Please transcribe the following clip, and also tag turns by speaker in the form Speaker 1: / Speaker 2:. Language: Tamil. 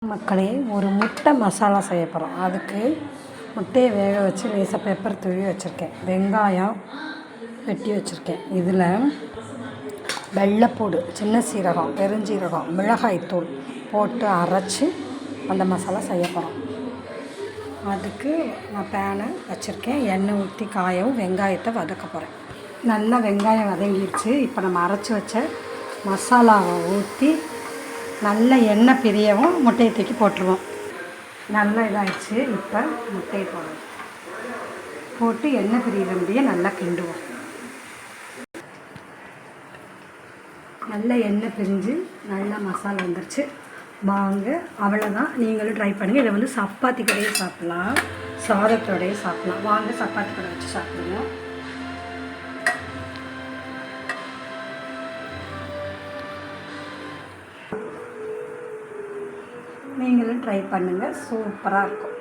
Speaker 1: மக்களே, ஒரு முட்டை மசாலா செய்ய போகிறோம். அதுக்கு முட்டையை வேக வச்சு லேசாக பெப்பர் தூவி வச்சுருக்கேன். வெங்காயம் வெட்டி வச்சுருக்கேன். இதில் வெள்ளைப்பூடு, சின்ன சீரகம், பெருஞ்சீரகம், மிளகாய்த்தூள் போட்டு அரைச்சி அந்த மசாலா செய்ய போகிறோம். அதுக்கு நான் பேனை வச்சுருக்கேன். எண்ணெய் ஊற்றி காயவும் வெங்காயத்தை வதக்க போகிறேன். நல்லா வெங்காயம் வதங்கிடுச்சு. இப்போ நம்ம அரைச்சி வச்ச மசாலாவை ஊற்றி நல்ல எண்ணெய் பிரியவும் முட்டையை தூக்கி போட்டுருவோம். நல்லா இதாகிடுச்சு. இப்போ முட்டையை போட்டு எண்ணெய் பிரியிற முடிய நல்லா கிண்டுவோம். நல்ல எண்ணெய் பிரிஞ்சு நல்லா மசாலா வந்துருச்சு. வாங்க, அவ்வளோதான். நீங்களும் ட்ரை பண்ணுங்கள். இதை வந்து சப்பாத்தி கடையே சாப்பிட்லாம், சாதத்தோடையே சாப்பிட்லாம். வாங்க, சப்பாத்தி கடை வச்சு சாப்பிடுங்க. நீங்களும் ட்ரை பண்ணுங்கள், சூப்பராக இருக்கும்.